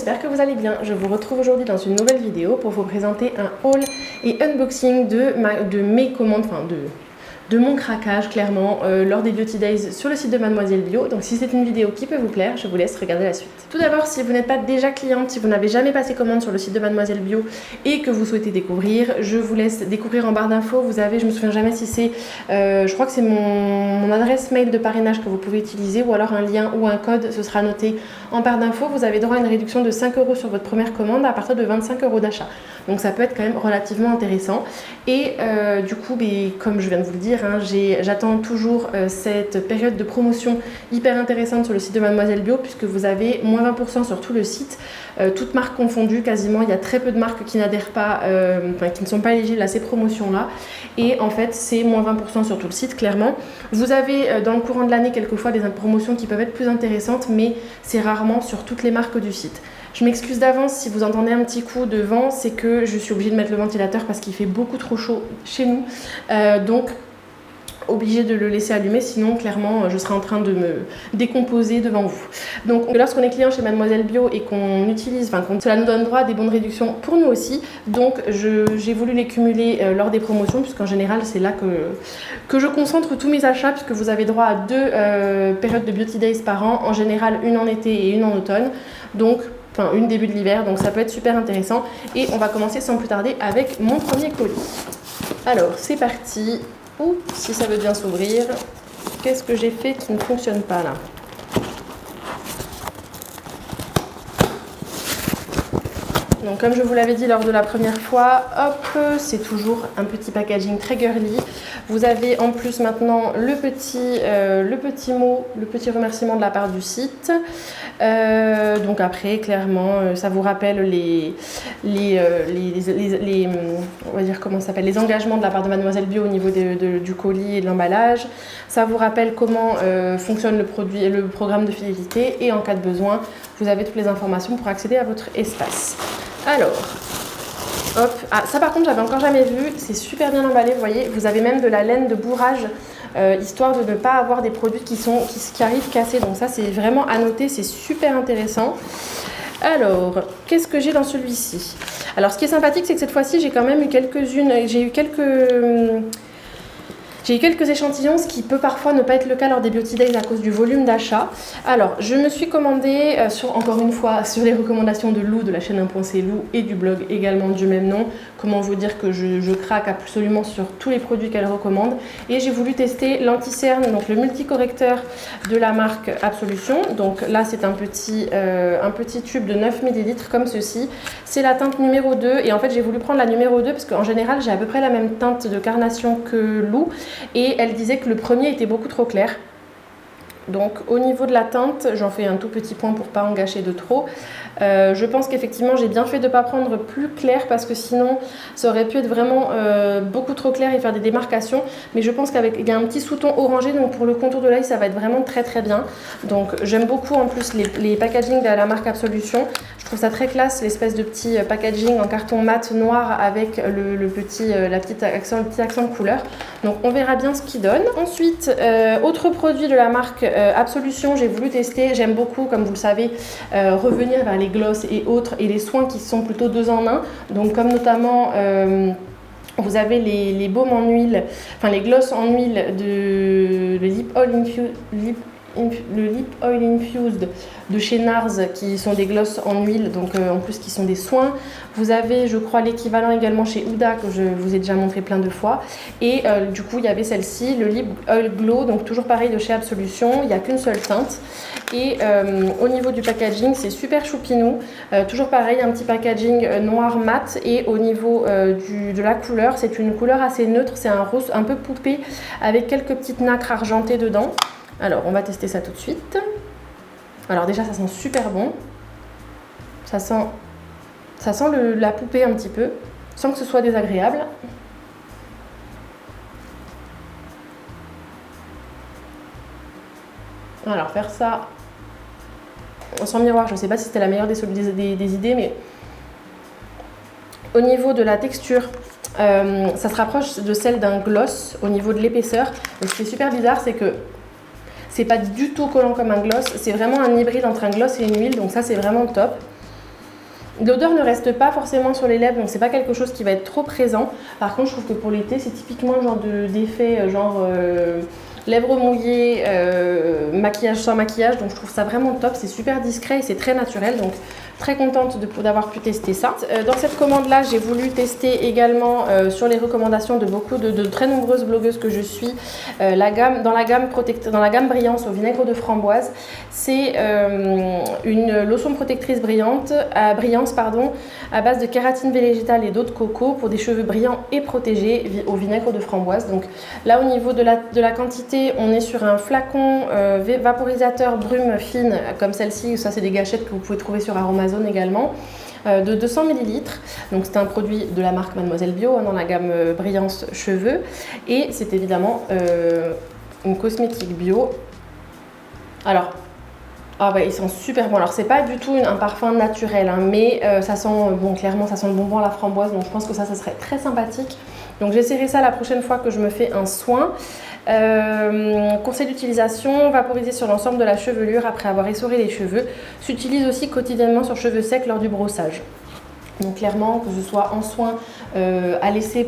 j'espère que vous allez bien. Je vous retrouve aujourd'hui dans une nouvelle vidéo pour vous présenter un haul et unboxing de mes commandes, de mon craquage clairement lors des Beauty Days sur le site de Mademoiselle Bio. Donc si c'est une vidéo qui peut vous plaire, je vous laisse regarder la suite. Tout d'abord, si vous n'êtes pas déjà cliente, si vous n'avez jamais passé commande sur le site de Mademoiselle Bio et que vous souhaitez découvrir, je vous laisse découvrir en barre d'infos. Vous avez, je me souviens jamais si c'est, je crois que c'est mon adresse mail de parrainage que vous pouvez utiliser ou alors un lien ou un code, ce sera noté en barre d'infos. Vous avez droit à une réduction de 5 € sur votre première commande à partir de 25 € d'achat. Donc ça peut être quand même relativement intéressant. Et du coup, comme je viens de vous le dire, j'attends toujours cette période de promotion hyper intéressante sur le site de Mademoiselle Bio puisque vous avez moins 20% sur tout le site, toutes marques confondues quasiment. Il y a très peu de marques qui n'adhèrent pas, qui ne sont pas éligibles à ces promotions-là. Et en fait, c'est moins 20% sur tout le site, clairement. Vous avez dans le courant de l'année quelquefois des promotions qui peuvent être plus intéressantes, mais c'est rarement sur toutes les marques du site. Je m'excuse d'avance si vous entendez un petit coup de vent, c'est que je suis obligée de mettre le ventilateur parce qu'il fait beaucoup trop chaud chez nous. Donc obligée de le laisser allumer, sinon clairement je serai en train de me décomposer devant vous. Donc lorsqu'on est client chez Mademoiselle Bio et qu'on utilise, cela nous donne droit à des bons de réduction pour nous aussi. Donc j'ai voulu les cumuler lors des promotions, puisqu'en général c'est là que je concentre tous mes achats, puisque vous avez droit à 2 périodes de Beauty Days par an, en général une en été et une en automne. Donc une début de l'hiver, donc ça peut être super intéressant. Et on va commencer sans plus tarder avec mon premier colis. Alors c'est parti. Oups, si ça veut bien s'ouvrir. Qu'est-ce que j'ai fait qui ne fonctionne pas là? Donc comme je vous l'avais dit lors de la première fois, hop, c'est toujours un petit packaging très girly. Vous avez en plus maintenant le petit mot, le petit remerciement de la part du site. Donc après, clairement, ça vous rappelle on va dire comment ça s'appelle, les engagements de la part de Mademoiselle Bio au niveau du colis et de l'emballage. Ça vous rappelle comment fonctionne le programme de fidélité, et en cas de besoin, vous avez toutes les informations pour accéder à votre espace. Alors, hop, ça par contre j'avais encore jamais vu, c'est super bien emballé, vous voyez, vous avez même de la laine de bourrage, histoire de ne pas avoir des produits qui arrivent cassés, donc ça c'est vraiment à noter, c'est super intéressant. Alors, qu'est-ce que j'ai dans celui-ci? Alors ce qui est sympathique, c'est que cette fois-ci j'ai quand même eu quelques échantillons, ce qui peut parfois ne pas être le cas lors des Beauty Days à cause du volume d'achat. Alors, je me suis commandée, encore une fois, sur les recommandations de Lou, de la chaîne Un Point C'est Lou, et du blog également du même nom. Comment vous dire que je craque absolument sur tous les produits qu'elle recommande. Et j'ai voulu tester l'anti-cerne, donc le multicorrecteur de la marque Absolution. Donc là, c'est un petit tube de 9 ml comme ceci. C'est la teinte numéro 2. Et en fait, j'ai voulu prendre la numéro 2 parce qu'en général, j'ai à peu près la même teinte de carnation que Lou. Et elle disait que le premier était beaucoup trop clair. Donc au niveau de la teinte, j'en fais un tout petit point pour pas en gâcher de trop. Je pense qu'effectivement j'ai bien fait de ne pas prendre plus clair parce que sinon ça aurait pu être vraiment beaucoup trop clair et faire des démarcations. Mais je pense qu'il y a un petit sous-ton orangé, donc pour le contour de l'œil ça va être vraiment très très bien. Donc j'aime beaucoup en plus les packaging de la marque Absolution. Je trouve ça très classe, l'espèce de petit packaging en carton mat noir avec le petit accent de couleur. Donc on verra bien ce qu'il donne. Ensuite, autre produit de la marque Absolution, j'ai voulu tester. J'aime beaucoup, comme vous le savez, revenir vers les glosses et autres, et les soins qui sont plutôt 2 en 1. Donc comme notamment vous avez les baumes en huile, les glosses en huile le Lip Oil Infused de chez NARS, qui sont des glosses en huile, donc en plus qui sont des soins. Vous avez, je crois, l'équivalent également chez Huda, que je vous ai déjà montré plein de fois. Et du coup, il y avait celle-ci, le Lip Oil Glow, donc toujours pareil de chez Absolution. Il n'y a qu'une seule teinte. Et au niveau du packaging, c'est super choupinou. Toujours pareil, un petit packaging noir mat. Et au niveau de la couleur, c'est une couleur assez neutre. C'est un rose un peu poupée avec quelques petites nacres argentées dedans. Alors, on va tester ça tout de suite. Alors déjà, ça sent super bon. Ça sent la poupée un petit peu, sans que ce soit désagréable. Alors, faire ça sans miroir, je ne sais pas si c'était la meilleure des idées, mais au niveau de la texture, ça se rapproche de celle d'un gloss au niveau de l'épaisseur. Et ce qui est super bizarre, c'est que c'est pas du tout collant comme un gloss, c'est vraiment un hybride entre un gloss et une huile, donc ça c'est vraiment top. L'odeur ne reste pas forcément sur les lèvres, donc c'est pas quelque chose qui va être trop présent. Par contre, je trouve que pour l'été, c'est typiquement le genre d'effet lèvres mouillées, maquillage sans maquillage, donc je trouve ça vraiment top, c'est super discret et c'est très naturel, donc très contente d'avoir pu tester ça. Dans cette commande là, j'ai voulu tester également sur les recommandations de beaucoup de très nombreuses blogueuses que je suis, dans la gamme Brillance au vinaigre de framboise. C'est une lotion protectrice brillance à base de kératine végétale et d'eau de coco pour des cheveux brillants et protégés au vinaigre de framboise. Donc là, au niveau de la quantité, on est sur un flacon vaporisateur brume fine comme celle-ci. Ça, c'est des gâchettes que vous pouvez trouver sur Aromazone également, de 200 ml. Donc c'est un produit de la marque Mademoiselle Bio dans la gamme Brillance Cheveux, et c'est évidemment une cosmétique bio. Alors ils sont super bons. Alors c'est pas du tout un parfum naturel, hein, mais ça sent clairement ça sent le bonbon à la framboise, donc je pense que ça serait très sympathique. Donc j'essaierai ça la prochaine fois que je me fais un soin. Conseil d'utilisation: vaporiser sur l'ensemble de la chevelure après avoir essoré les cheveux. S'utilise aussi quotidiennement sur cheveux secs lors du brossage. Donc clairement, que ce soit en soin à laisser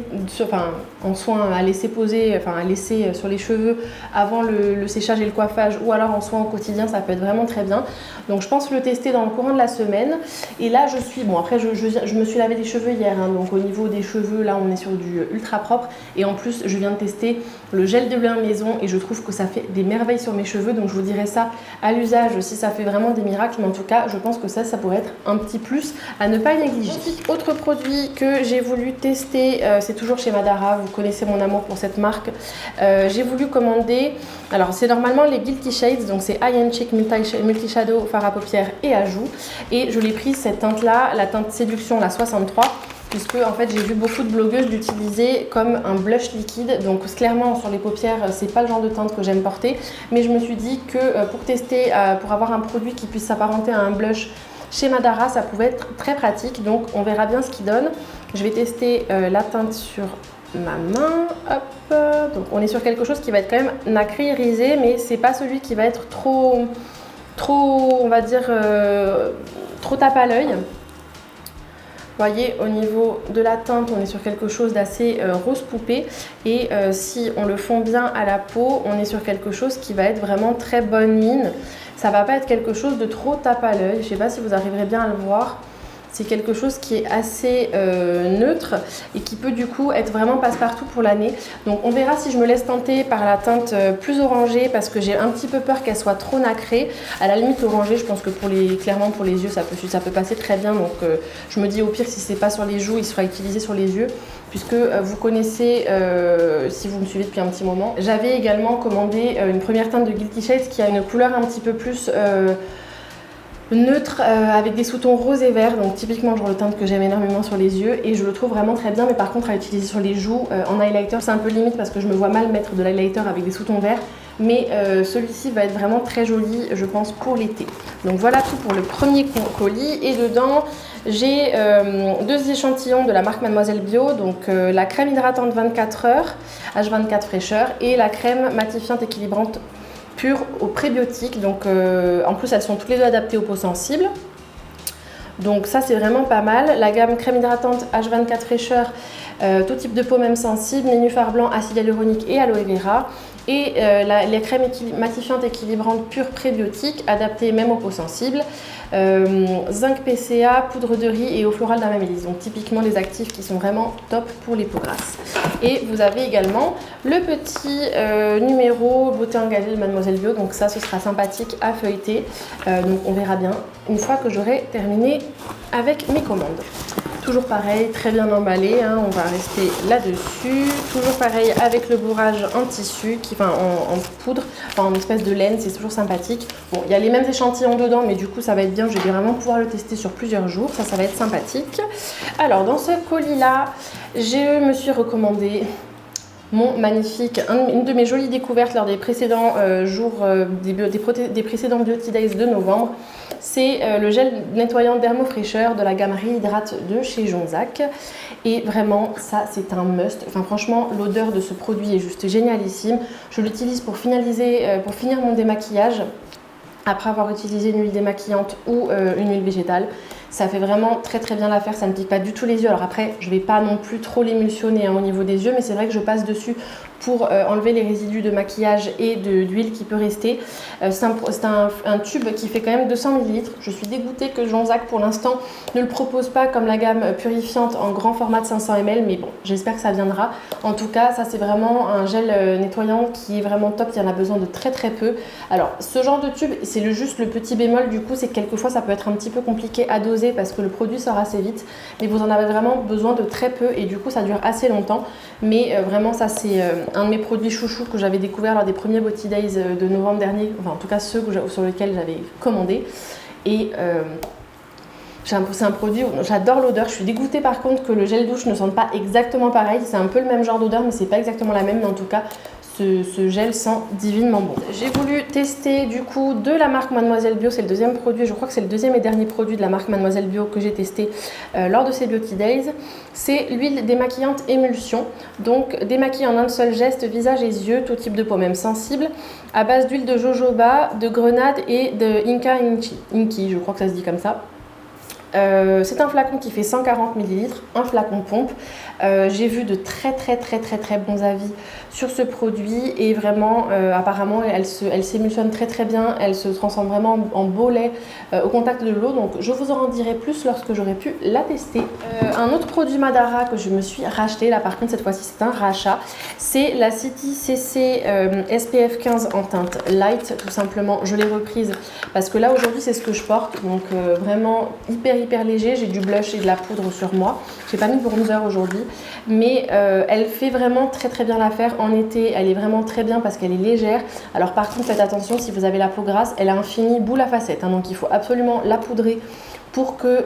poser, à laisser sur les cheveux avant le séchage et le coiffage, ou alors en soin au quotidien, ça peut être vraiment très bien. Donc je pense le tester dans le courant de la semaine. Et là je suis, après je me suis lavé les cheveux hier, hein, donc au niveau des cheveux, là on est sur du ultra propre. Et en plus je viens de tester le gel de bain maison et je trouve que ça fait des merveilles sur mes cheveux. Donc je vous dirai ça à l'usage si ça fait vraiment des miracles, mais en tout cas je pense que ça pourrait être un petit plus à ne pas négliger. Autre produit que j'ai voulu tester, c'est toujours chez Madara, vous connaissez mon amour pour cette marque. J'ai voulu commander, alors c'est normalement les Guilty Shades, donc c'est Eye and Cheek Multi Shadow, fard à paupières et à joues. Et je l'ai prise cette teinte là, la teinte Séduction, la 63. Puisque en fait j'ai vu beaucoup de blogueuses l'utiliser comme un blush liquide, donc clairement sur les paupières c'est pas le genre de teinte que j'aime porter, mais je me suis dit que pour tester, pour avoir un produit qui puisse s'apparenter à un blush chez Madara, ça pouvait être très pratique. Donc on verra bien ce qu'il donne. Je vais tester la teinte sur ma main. Hop. Donc on est sur quelque chose qui va être quand même nacré irisé, mais c'est pas celui qui va être trop on va dire trop tape à l'œil. Vous voyez, au niveau de la teinte, on est sur quelque chose d'assez rose poupée, et si on le fond bien à la peau, on est sur quelque chose qui va être vraiment très bonne mine. Ça va pas être quelque chose de trop tape à l'œil. Je sais pas si vous arriverez bien à le voir. C'est quelque chose qui est assez neutre et qui peut du coup être vraiment passe-partout pour l'année. Donc on verra si je me laisse tenter par la teinte plus orangée, parce que j'ai un petit peu peur qu'elle soit trop nacrée. À la limite orangée, je pense que clairement pour les yeux ça peut passer très bien. Donc je me dis au pire, si c'est pas sur les joues, il sera utilisé sur les yeux, puisque vous connaissez, si vous me suivez depuis un petit moment. J'avais également commandé une première teinte de Guilty Shades qui a une couleur un petit peu plus neutre, avec des sous-tons rose et vert, donc typiquement genre le teinte que j'aime énormément sur les yeux, et je le trouve vraiment très bien. Mais par contre à utiliser sur les joues en highlighter, c'est un peu limite parce que je me vois mal mettre de l'highlighter avec des sous-tons verts, mais celui-ci va être vraiment très joli, je pense, pour l'été. Donc voilà tout pour le premier colis, et dedans j'ai deux échantillons de la marque Mademoiselle Bio, donc la crème hydratante 24 heures H24 fraîcheur et la crème matifiante équilibrante pure aux prébiotiques. Donc en plus elles sont toutes les deux adaptées aux peaux sensibles, donc ça c'est vraiment pas mal. La gamme crème hydratante H24 fraîcheur, tout type de peau même sensible, nénuphar blanc, acide hyaluronique et aloe vera. Et les crèmes matifiantes équilibrantes pures prébiotiques, adaptées même aux peaux sensibles, zinc PCA, poudre de riz et eau florale d'amamélis. Donc typiquement les actifs qui sont vraiment top pour les peaux grasses. Et vous avez également le petit numéro beauté engagée de Mademoiselle Bio. Donc ça, ce sera sympathique à feuilleter. Donc on verra bien une fois que j'aurai terminé avec mes commandes. Toujours pareil, très bien emballé, hein, on va rester là-dessus. Toujours pareil avec le bourrage en tissu, en poudre, en espèce de laine, c'est toujours sympathique. Bon, il y a les mêmes échantillons dedans, mais du coup ça va être bien, je vais vraiment pouvoir le tester sur plusieurs jours, ça va être sympathique. Alors dans ce colis-là, je me suis recommandé mon magnifique, une de mes jolies découvertes lors des précédents jours, des précédents Beauty Days de novembre. C'est le gel nettoyant dermofraîcheur de la gamme Réhydrate de chez Jonzac. Et vraiment, ça c'est un must. Enfin franchement, l'odeur de ce produit est juste génialissime. Je l'utilise pour finir mon démaquillage, après avoir utilisé une huile démaquillante ou une huile végétale. Ça fait vraiment très très bien l'affaire, ça ne pique pas du tout les yeux. Alors après, je ne vais pas non plus trop l'émulsionner au niveau des yeux, mais c'est vrai que je passe dessus pour enlever les résidus de maquillage et d'huile qui peut rester. C'est un tube qui fait quand même 200 ml. Je suis dégoûtée que Jonzac pour l'instant ne le propose pas comme la gamme purifiante en grand format de 500 ml, mais bon, j'espère que ça viendra. En tout cas, ça c'est vraiment un gel nettoyant qui est vraiment top, il y en a besoin de très très peu. Alors, ce genre de tube, c'est juste le petit bémol du coup, c'est que quelquefois ça peut être un petit peu compliqué à doser parce que le produit sort assez vite, mais vous en avez vraiment besoin de très peu et du coup ça dure assez longtemps. Mais vraiment ça c'est un de mes produits chouchous que j'avais découvert lors des premiers Beauty Days de novembre dernier, enfin en tout cas ceux sur lesquels j'avais commandé. Et c'est un produit où j'adore l'odeur. Je suis dégoûtée par contre que le gel douche ne sente pas exactement pareil. C'est un peu le même genre d'odeur mais c'est pas exactement la même, mais en tout cas ce gel sent divinement bon. J'ai voulu tester du coup de la marque Mademoiselle Bio, c'est le deuxième produit, je crois que c'est le deuxième et dernier produit de la marque Mademoiselle Bio que j'ai testé lors de ces Beauty Days. C'est l'huile démaquillante émulsion, donc démaquille en un seul geste, visage et yeux, tout type de peau, même sensible, à base d'huile de jojoba, de grenade et de Inca Inki, je crois que ça se dit comme ça. C'est un flacon qui fait 140 ml, un flacon pompe. J'ai vu de très bons avis sur ce produit et vraiment apparemment elle s'émulsionne très bien, elle se transforme vraiment en beau lait au contact de l'eau, donc je vous en dirai plus lorsque j'aurai pu la tester. Un autre produit Madara que je me suis racheté, là par contre cette fois-ci c'est un rachat, c'est la City CC SPF 15 en teinte light, tout simplement. Je l'ai reprise parce que là aujourd'hui c'est ce que je porte, donc vraiment hyper léger. J'ai du blush et de la poudre sur moi, j'ai pas mis de bronzer aujourd'hui, mais elle fait vraiment très bien l'affaire en été. Elle est vraiment très bien parce qu'elle est légère. Alors par contre faites attention, si vous avez la peau grasse, elle a un fini boule à facettes, hein, donc il faut absolument la poudrer pour que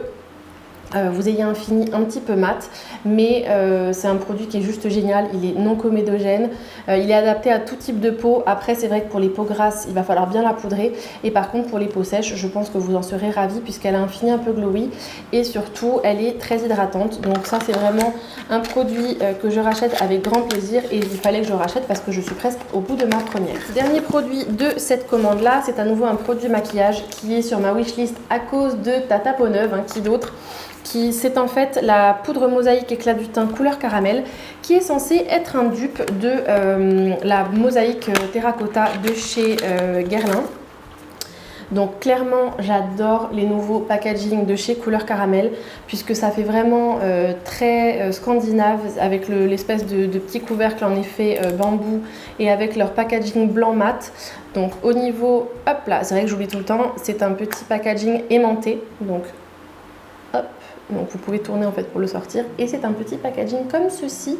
vous ayez un fini un petit peu mat, mais c'est un produit qui est juste génial. Il est non comédogène, il est adapté à tout type de peau. Après c'est vrai que pour les peaux grasses il va falloir bien la poudrer, et par contre pour les peaux sèches je pense que vous en serez ravis puisqu'elle a un fini un peu glowy et surtout elle est très hydratante. Donc ça c'est vraiment un produit que je rachète avec grand plaisir, et il fallait que je rachète parce que je suis presque au bout de ma première. Dernier produit de cette commande là, c'est à nouveau un produit maquillage qui est sur ma wishlist à cause de Tata Peau-Neuve, hein, qui d'autre, c'est en fait la poudre mosaïque éclat du teint couleur caramel, qui est censée être un dupe de la mosaïque terracotta de chez Guerlain. Donc clairement j'adore les nouveaux packaging de chez Couleur Caramel puisque ça fait vraiment très scandinave avec l'espèce de petit couvercle en effet bambou et avec leur packaging blanc mat. Donc au niveau, hop là, c'est vrai que j'oublie tout le temps, c'est un petit packaging aimanté, donc hop, donc vous pouvez tourner en fait pour le sortir, et c'est un petit packaging comme ceci.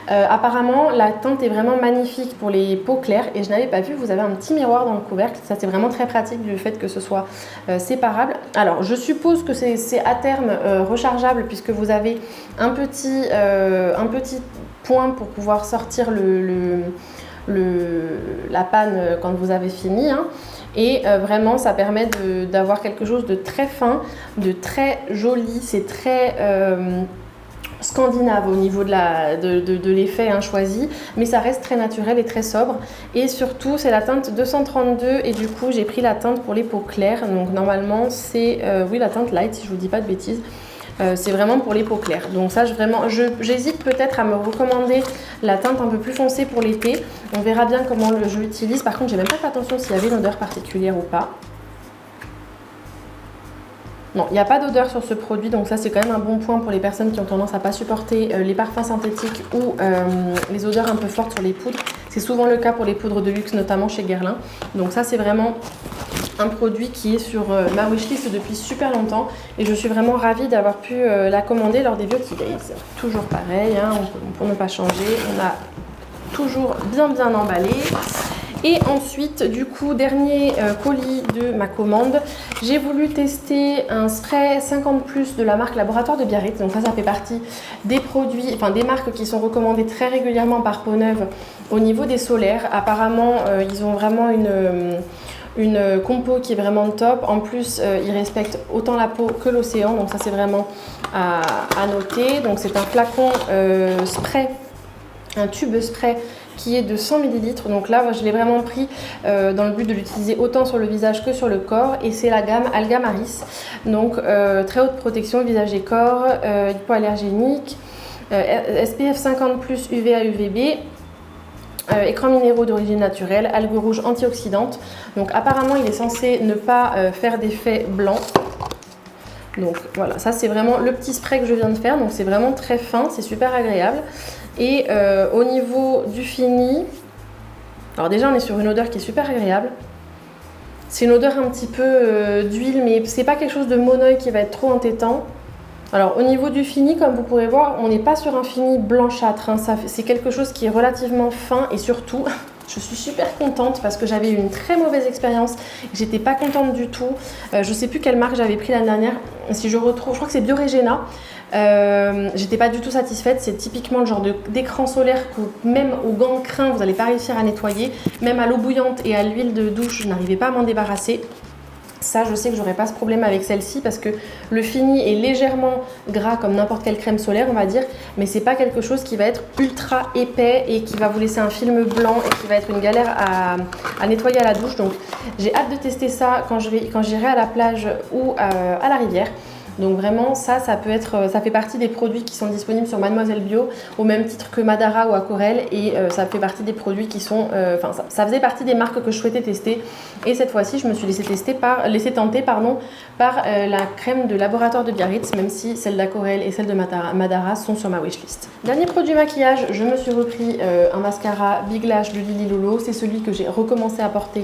Apparemment la teinte est vraiment magnifique pour les peaux claires, et je n'avais pas vu, vous avez un petit miroir dans le couvercle, ça c'est vraiment très pratique du fait que ce soit séparable. Alors je suppose que c'est à terme rechargeable puisque vous avez un petit point pour pouvoir sortir la panne quand vous avez fini, hein. Et vraiment ça permet d'avoir quelque chose de très fin, de très joli, c'est très scandinave au niveau de l'effet choisi, mais ça reste très naturel et très sobre. Et surtout c'est la teinte 232, et du coup j'ai pris la teinte pour les peaux claires, donc normalement c'est oui la teinte light si je vous dis pas de bêtises. C'est vraiment pour les peaux claires, donc ça j'hésite peut-être à me recommander la teinte un peu plus foncée pour l'été. On verra bien comment je l'utilise. Par contre j'ai même pas fait attention s'il y avait une odeur particulière ou pas. Non, il n'y a pas d'odeur sur ce produit, donc ça c'est quand même un bon point pour les personnes qui ont tendance à pas supporter les parfums synthétiques ou les odeurs un peu fortes sur les poudres. C'est souvent le cas pour les poudres de luxe, notamment chez Guerlain. Donc ça c'est vraiment un produit qui est sur ma wishlist depuis super longtemps, et je suis vraiment ravie d'avoir pu la commander lors des Beauty Days. Toujours pareil, hein, pour ne pas changer, on a toujours bien emballé. Et ensuite, du coup, dernier colis de ma commande, j'ai voulu tester un spray 50+ de la marque Laboratoire de Biarritz. Donc ça fait partie des produits, enfin des marques qui sont recommandées très régulièrement par Peau-Neuve au niveau des solaires. Apparemment, ils ont vraiment une compo qui est vraiment top. En plus, ils respectent autant la peau que l'océan, donc ça c'est vraiment à noter. Donc c'est un flacon spray, un tube spray qui est de 100 ml. Donc là, je l'ai vraiment pris dans le but de l'utiliser autant sur le visage que sur le corps. Et c'est la gamme Algamaris. Donc très haute protection visage et corps, hypoallergénique, SPF 50+, UVA, UVB. Écrans minéraux d'origine naturelle, algues rouges antioxydantes. Donc apparemment il est censé ne pas faire d'effet blanc. Donc voilà, ça c'est vraiment le petit spray que je viens de faire. Donc c'est vraiment très fin, c'est super agréable. Et au niveau du fini, alors déjà on est sur une odeur qui est super agréable. C'est une odeur un petit peu d'huile, mais c'est pas quelque chose de monoï qui va être trop entêtant. Alors au niveau du fini, comme vous pourrez voir, on n'est pas sur un fini blanchâtre, hein. C'est quelque chose qui est relativement fin et surtout, je suis super contente parce que j'avais eu une très mauvaise expérience. J'étais pas contente du tout. Je sais plus quelle marque j'avais pris l'année dernière. Si je retrouve, je crois que c'est Bioregena. J'étais pas du tout satisfaite. C'est typiquement le genre d'écran solaire que même au gants de crin, vous n'allez pas réussir à nettoyer. Même à l'eau bouillante et à l'huile de douche, je n'arrivais pas à m'en débarrasser. Ça, je sais que j'aurai pas ce problème avec celle-ci parce que le fini est légèrement gras comme n'importe quelle crème solaire, on va dire, mais c'est pas quelque chose qui va être ultra épais et qui va vous laisser un film blanc et qui va être une galère à nettoyer à la douche. Donc j'ai hâte de tester ça quand j'irai à la plage ou à la rivière. Donc vraiment ça fait partie des produits qui sont disponibles sur Mademoiselle Bio au même titre que Madara ou Aquarelle et ça fait partie des produits qui sont, ça faisait partie des marques que je souhaitais tester et cette fois-ci je me suis laissé tenter par la crème de laboratoire de Biarritz, même si celle d'Aquarelle et celle de Madara sont sur ma wishlist. Dernier produit maquillage, je me suis repris un mascara Big Lash de Lily Lolo, c'est celui que j'ai recommencé à porter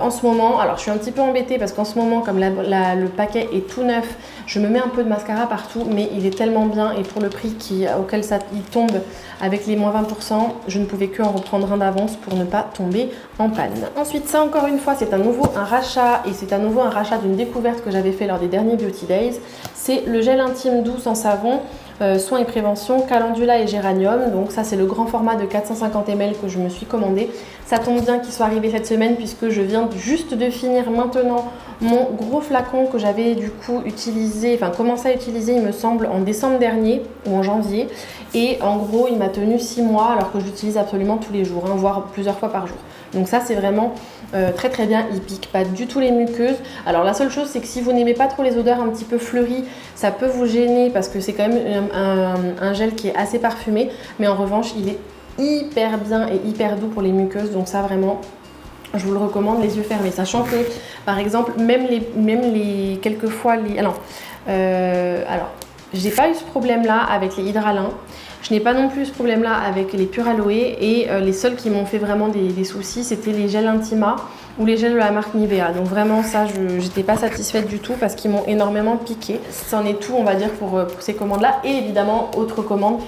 en ce moment. Alors je suis un petit peu embêtée parce qu'en ce moment comme le paquet est tout neuf, je me mets un peu de mascara partout, mais il est tellement bien et pour le prix auquel il tombe avec les moins 20%, je ne pouvais que en reprendre un d'avance pour ne pas tomber en panne. Ensuite, ça encore une fois, c'est un rachat et c'est à nouveau un rachat d'une découverte que j'avais fait lors des derniers Beauty Days. C'est le gel intime doux sans savon, soins et prévention, calendula et géranium. Donc ça c'est le grand format de 450 ml que je me suis commandé. Ça tombe bien qu'il soit arrivé cette semaine puisque je viens juste de finir maintenant mon gros flacon que j'avais du coup commencé à utiliser il me semble en décembre dernier ou en janvier. Et en gros il m'a tenu 6 mois alors que je l'utilise absolument tous les jours, hein, voire plusieurs fois par jour. Donc ça c'est vraiment très très bien, il pique pas du tout les muqueuses. Alors la seule chose c'est que si vous n'aimez pas trop les odeurs un petit peu fleuries, ça peut vous gêner parce que c'est quand même un gel qui est assez parfumé, mais en revanche il est hyper bien et hyper doux pour les muqueuses, donc ça vraiment je vous le recommande les yeux fermés, sachant que par exemple alors j'ai pas eu ce problème là avec les Hydralin. Je n'ai pas non plus ce problème-là avec les Pure Aloe et les seuls qui m'ont fait vraiment des soucis, c'était les gels Intima ou les gels de la marque Nivea. Donc vraiment ça, je n'étais pas satisfaite du tout parce qu'ils m'ont énormément piqué. C'en est tout, on va dire, pour ces commandes-là. Et évidemment, autre commande,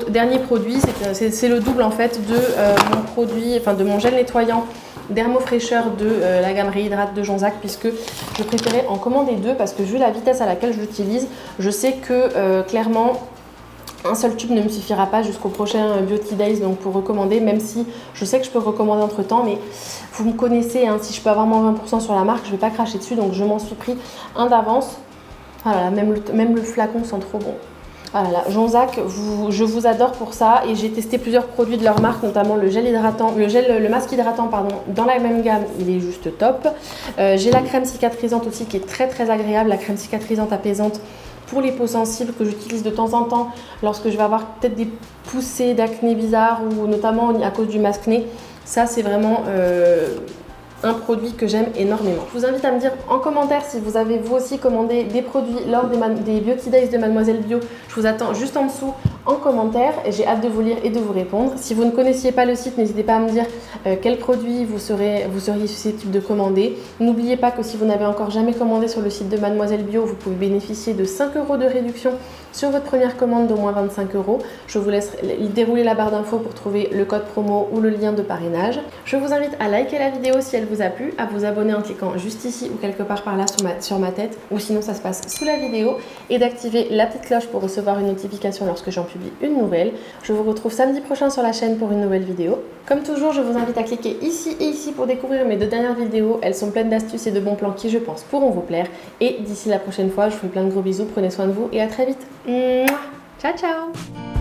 dernier produit, c'est le double en fait de mon gel nettoyant Dermofraîcheur de la gamme Réhydrate de Jonzac, puisque je préférais en commander 2 parce que vu la vitesse à laquelle je l'utilise, je sais que clairement un seul tube ne me suffira pas jusqu'au prochain Beauty Days, donc pour recommander, même si je sais que je peux recommander entre temps, mais vous me connaissez, hein, si je peux avoir moins 20% sur la marque, je ne vais pas cracher dessus, donc je m'en suis pris un d'avance. Voilà, même le flacon sent trop bon. Voilà, Jonzac, je vous adore pour ça et j'ai testé plusieurs produits de leur marque, notamment le masque hydratant dans la même gamme, il est juste top. J'ai la crème cicatrisante aussi qui est très très agréable, la crème cicatrisante apaisante pour les peaux sensibles que j'utilise de temps en temps lorsque je vais avoir peut-être des poussées d'acné bizarres ou notamment à cause du masque-nez. Ça c'est vraiment un produit que j'aime énormément. Je vous invite à me dire en commentaire si vous avez vous aussi commandé des produits lors des Beauty Days de Mademoiselle Bio. Je vous attends juste en dessous en commentaire et j'ai hâte de vous lire et de vous répondre. Si vous ne connaissiez pas le site, n'hésitez pas à me dire quel produit vous seriez susceptible de commander. N'oubliez pas que si vous n'avez encore jamais commandé sur le site de Mademoiselle Bio, vous pouvez bénéficier de 5 € de réduction sur votre première commande d'au moins 25 €. Je vous laisse dérouler la barre d'infos pour trouver le code promo ou le lien de parrainage. Je vous invite à liker la vidéo si elle vous a plu, à vous abonner en cliquant juste ici ou quelque part par là sur ma tête, ou sinon ça se passe sous la vidéo, et d'activer la petite cloche pour recevoir une notification lorsque j'en publie une nouvelle. Je vous retrouve samedi prochain sur la chaîne pour une nouvelle vidéo. Comme toujours, je vous invite à cliquer ici et ici pour découvrir mes 2 dernières vidéos. Elles sont pleines d'astuces et de bons plans qui, je pense, pourront vous plaire. Et d'ici la prochaine fois, je vous fais plein de gros bisous, prenez soin de vous et à très vite. Mouah. Ciao ciao.